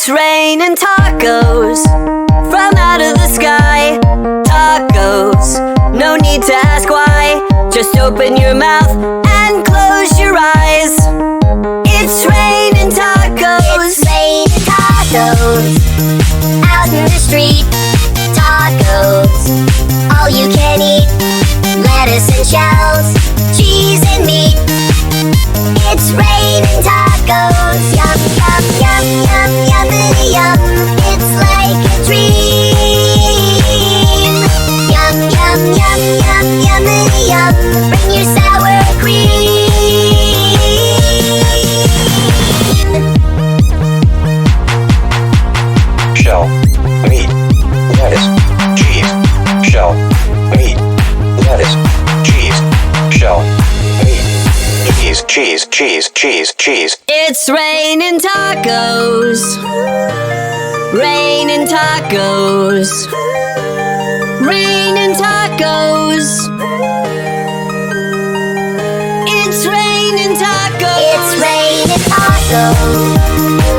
It's raining tacos from out of the sky. Tacos, no need to ask why. Just open your mouth and close your eyes. It's raining tacos. It's raining tacos out in the street. Tacos, all you can eat. Lettuce and shells, cheese and meat. It's raining tacos. Yum, yum, yum, yum, yummity yum. It's like a dream. Yum, yum, yum, yum, yummity yum. Bring your sour cream. Shell, meat, lettuce, cheese. Shell, meat, lettuce, cheese. Shell, meat, cheese, cheese, cheese, cheese. It's raining tacos. Raining tacos. Raining tacos. It's raining tacos. It's raining tacos.